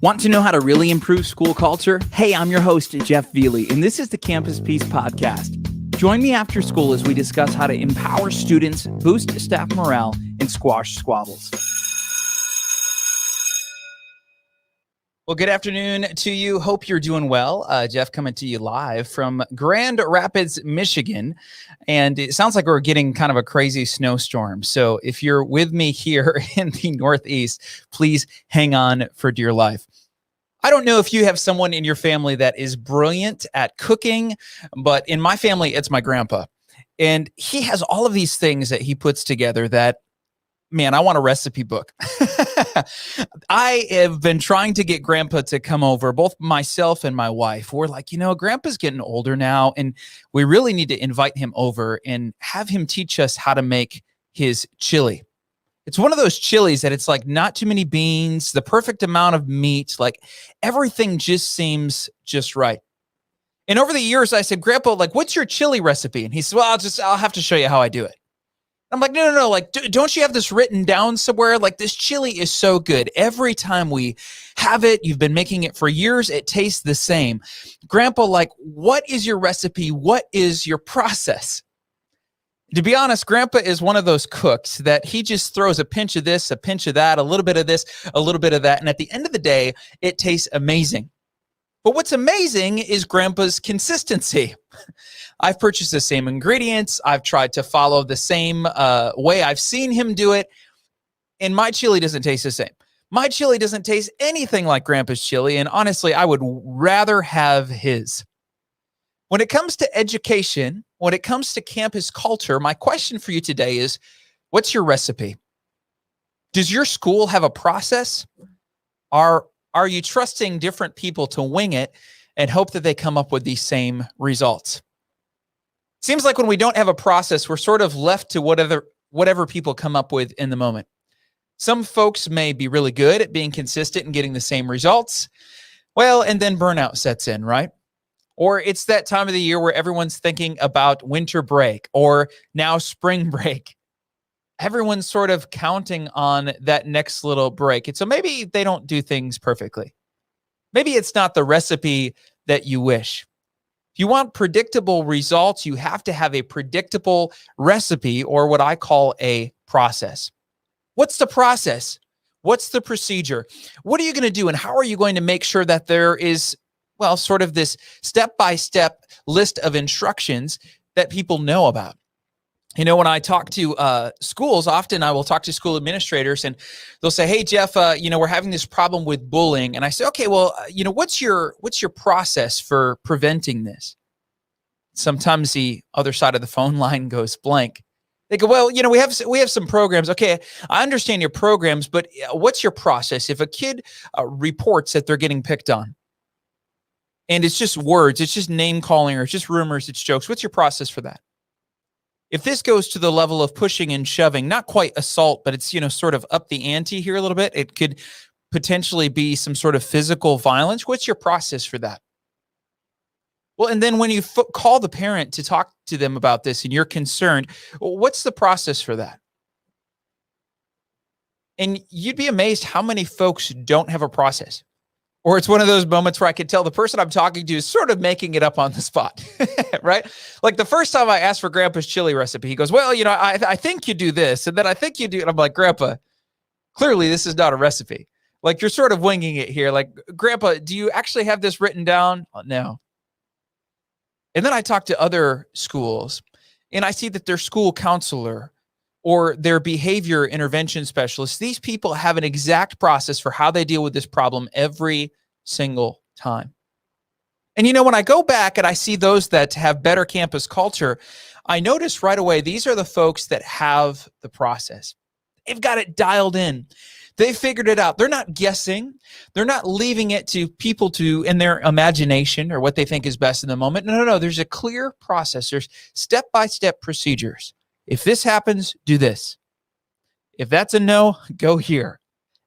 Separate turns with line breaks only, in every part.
Want to know how to really improve school culture? Hey, I'm your host, Jeff Veely, and this is the Campus Peace Podcast. Join me after school as we discuss how to empower students, boost staff morale, and squash squabbles. Well, good afternoon to you. Hope you're doing well. Jeff coming to you live from Grand Rapids, Michigan. And it sounds like we're getting kind of a crazy snowstorm. So if you're with me here in the Northeast, please hang on for dear life. I don't know if you have someone in your family that is brilliant at cooking, but in my family, it's my grandpa. And he has all of these things that he puts together that, man, I want a recipe book. I have been trying to get Grandpa to come over, both myself and my wife. We're like, Grandpa's getting older now, and we really need to invite him over and have him teach us how to make his chili. It's one of those chilies that it's like not too many beans, the perfect amount of meat, like everything just seems just right. And over the years, I said, Grandpa, like, what's your chili recipe? And he said, well, I'll have to show you how I do it. I'm like, no. Like, don't you have this written down somewhere? Like, this chili is so good. Every time we have it, you've been making it for years, it tastes the same. Grandpa, like, what is your recipe? What is your process? To be honest, Grandpa is one of those cooks that he just throws a pinch of this, a pinch of that, a little bit of this, a little bit of that. And at the end of the day, it tastes amazing. But what's amazing is Grandpa's consistency. I've purchased the same ingredients. I've tried to follow the same way I've seen him do it. And my chili doesn't taste the same. My chili doesn't taste anything like Grandpa's chili. And honestly, I would rather have his. When it comes to education, when it comes to campus culture, my question for you today is, what's your recipe? Does your school have a process? Are you trusting different people to wing it and hope that they come up with these same results? Seems like when we don't have a process, we're sort of left to whatever people come up with in the moment. Some folks may be really good at being consistent and getting the same results. Well, and then burnout sets in, right? Or it's that time of the year where everyone's thinking about winter break or now spring break. Everyone's sort of counting on that next little break. And so maybe they don't do things perfectly. Maybe it's not the recipe that you wish. If you want predictable results, you have to have a predictable recipe, or what I call a process. What's the process? What's the procedure? What are you going to do, and how are you going to make sure that there is, well, sort of this step-by-step list of instructions that people know about? When I talk to schools, often I will talk to school administrators and they'll say, hey, Jeff, we're having this problem with bullying. And I say, okay, well, what's your process for preventing this? Sometimes the other side of the phone line goes blank. They go, well, we have some programs. Okay, I understand your programs, but what's your process? If a kid reports that they're getting picked on and it's just words, it's just name calling, or it's just rumors, it's jokes, what's your process for that? If this goes to the level of pushing and shoving, not quite assault, but it's, sort of up the ante here a little bit, it could potentially be some sort of physical violence. What's your process for that? Well, and then when you call the parent to talk to them about this and you're concerned, what's the process for that? And you'd be amazed how many folks don't have a process. Or it's one of those moments where I could tell the person I'm talking to is sort of making it up on the spot, right? Like the first time I asked for Grandpa's chili recipe, he goes, well, I think you do this, and then I think you do. And I'm like, Grandpa, clearly this is not a recipe. Like, you're sort of winging it here. Like, Grandpa, do you actually have this written down? Oh, no. And then I talk to other schools, and I see that their school counselor or their behavior intervention specialists, these people have an exact process for how they deal with this problem every single time. And when I go back and I see those that have better campus culture, I notice right away, these are the folks that have the process. They've got it dialed in. They figured it out. They're not guessing. They're not leaving it to people in their imagination or what they think is best in the moment. No. There's a clear process. There's step-by-step procedures. If this happens, do this. If that's a no, go here.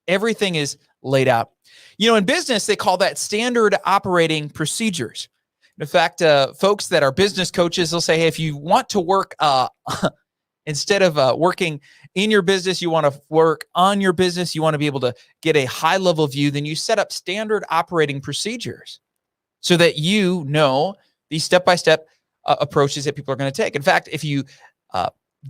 Everything is laid out. In business, they call that standard operating procedures. In fact, folks that are business coaches, they'll say, hey, if you want to work Instead of working in your business, you want to work on your business. You want to be able to get a high level view. Then you set up standard operating procedures so that you know these step-by-step approaches that people are going to take. In fact, if you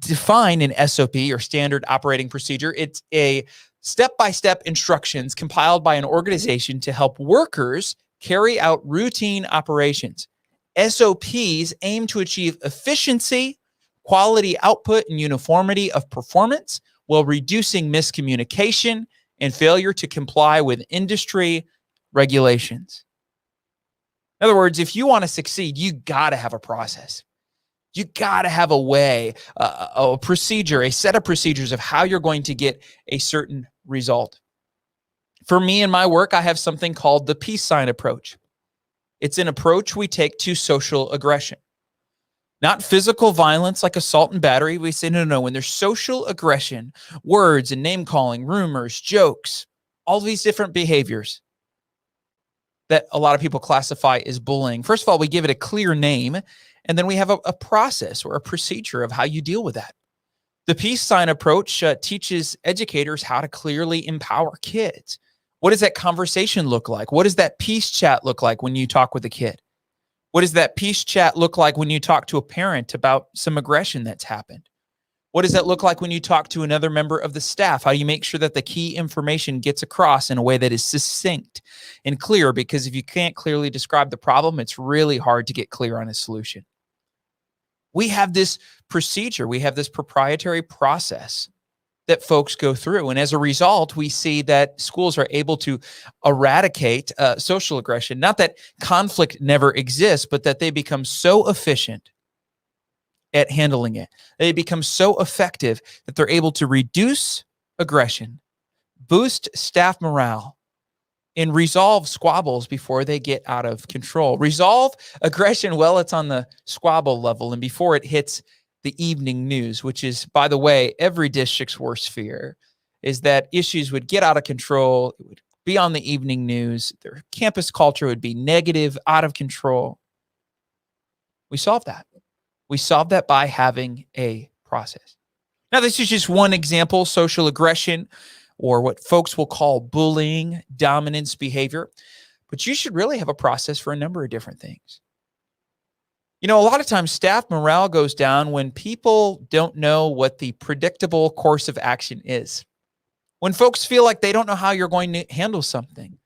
define an SOP or standard operating procedure, it's a step-by-step instructions compiled by an organization to help workers carry out routine operations. SOPs aim to achieve efficiency, quality output, and uniformity of performance while reducing miscommunication and failure to comply with industry regulations. In other words, if you want to succeed, you got to have a process. You got to have a way, a procedure, a set of procedures of how you're going to get a certain result. For me in my work, I have something called the peace sign approach. It's an approach we take to social aggression. Not physical violence like assault and battery. We say, no. When there's social aggression, words and name calling, rumors, jokes, all these different behaviors that a lot of people classify as bullying. First of all, we give it a clear name, and then we have a process or a procedure of how you deal with that. The peace sign approach teaches educators how to clearly empower kids. What does that conversation look like? What does that peace chat look like when you talk with a kid? What does that peace chat look like when you talk to a parent about some aggression that's happened? What does that look like when you talk to another member of the staff? How do you make sure that the key information gets across in a way that is succinct and clear? Because if you can't clearly describe the problem, it's really hard to get clear on a solution. We have this procedure, we have this proprietary process that folks go through. And as a result, we see that schools are able to eradicate social aggression. Not that conflict never exists, but that they become so efficient at handling it. They become so effective that they're able to reduce aggression, boost staff morale, and resolve squabbles before they get out of control. Resolve aggression while it's on the squabble level and before it hits the evening news, which is, by the way, every district's worst fear, is that issues would get out of control. It would be on the evening news. Their campus culture would be negative, out of control. We solved that. We solved that by having a process. Now, this is just one example, social aggression, or what folks will call bullying, dominance behavior. But you should really have a process for a number of different things. You know, a lot of times staff morale goes down when people don't know what the predictable course of action is. When folks feel like they don't know how you're going to handle something.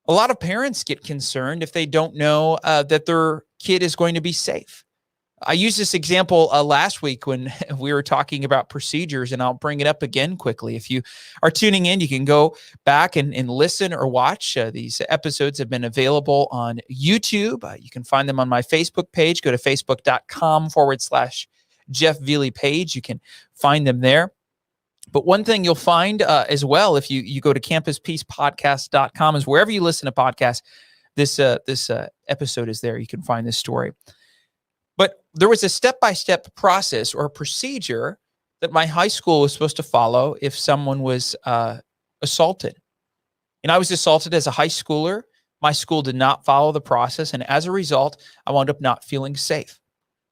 A lot of parents get concerned if they don't know that their kid is going to be safe. I used this example last week when we were talking about procedures, and I'll bring it up again quickly. If you are tuning in, you can go back and listen or watch. These episodes have been available on YouTube. You can find them on my Facebook page. Go to facebook.com/Jeff Veely page. You can find them there. But one thing you'll find as well, if you go to campuspeacepodcast.com, is wherever you listen to podcasts, this episode is there. You can find this story. But there was a step-by-step process or a procedure that my high school was supposed to follow if someone was assaulted. And I was assaulted as a high schooler. My school did not follow the process. And as a result, I wound up not feeling safe.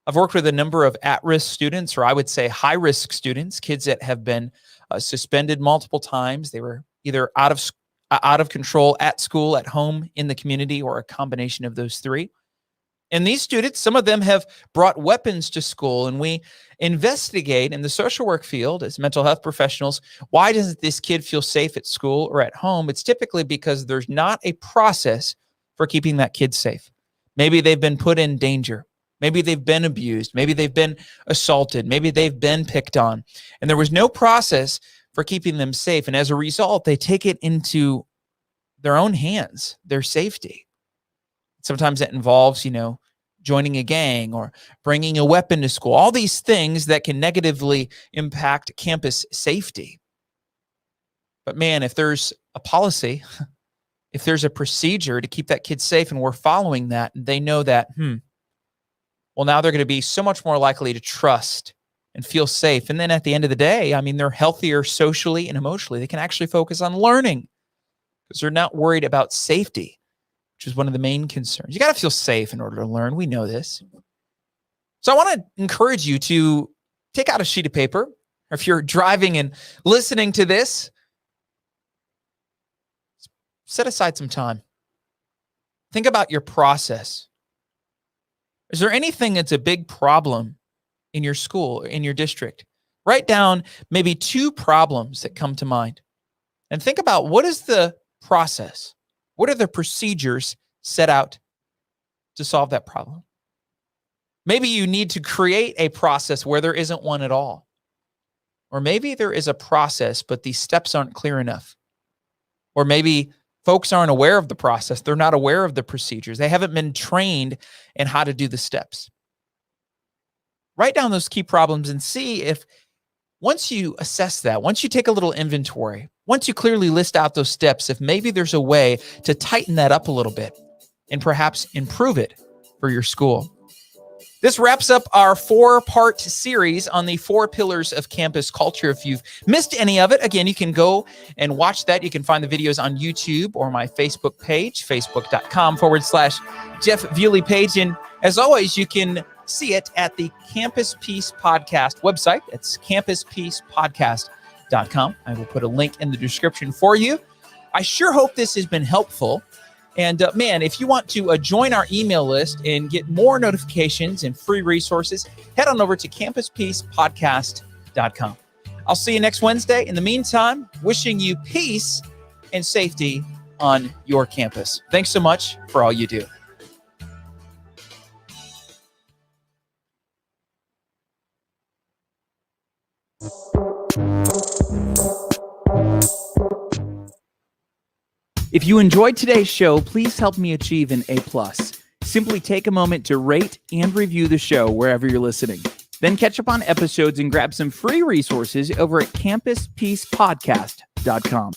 I've worked with a number of at-risk students, or I would say high-risk students, kids that have been suspended multiple times. They were either out of control at school, at home, in the community, or a combination of those three. And these students, some of them have brought weapons to school, and we investigate in the social work field as mental health professionals, why doesn't this kid feel safe at school or at home? It's typically because there's not a process for keeping that kid safe. Maybe they've been put in danger. Maybe they've been abused. Maybe they've been assaulted. Maybe they've been picked on. And there was no process for keeping them safe. And as a result, they take it into their own hands, their safety. Sometimes that involves, joining a gang or bringing a weapon to school, all these things that can negatively impact campus safety. But man, if there's a policy, if there's a procedure to keep that kid safe and we're following that, and they know that, well, now they're going to be so much more likely to trust and feel safe. And then at the end of the day, they're healthier socially and emotionally. They can actually focus on learning because they're not worried about safety, which is one of the main concerns. You got to feel safe in order to learn. We know this. So I want to encourage you to take out a sheet of paper, or if you're driving and listening to this, set aside some time. Think about your process. Is there anything that's a big problem in your school, in your district? Write down maybe 2 problems that come to mind. And think about, what is the process? What are the procedures set out to solve that problem? Maybe you need to create a process where there isn't one at all. Or maybe there is a process, but the steps aren't clear enough. Or maybe folks aren't aware of the process. They're not aware of the procedures. They haven't been trained in how to do the steps. Write down those key problems and see if, once you assess that, once you take a little inventory, once you clearly list out those steps, if maybe there's a way to tighten that up a little bit and perhaps improve it for your school. This wraps up our 4-part series on the 4 pillars of campus culture. If you've missed any of it, again, you can go and watch that. You can find the videos on YouTube or my Facebook page, facebook.com/Jeff Bewley page. And as always, you can see it at the Campus Peace Podcast website. It's campuspeacepodcast.com. I will put a link in the description for you. I sure hope this has been helpful. And man, if you want to join our email list and get more notifications and free resources, head on over to campuspeacepodcast.com. I'll see you next Wednesday. In the meantime, wishing you peace and safety on your campus. Thanks so much for all you do. If you enjoyed today's show, please help me achieve an A+. Simply take a moment to rate and review the show wherever you're listening. Then catch up on episodes and grab some free resources over at campuspeacepodcast.com.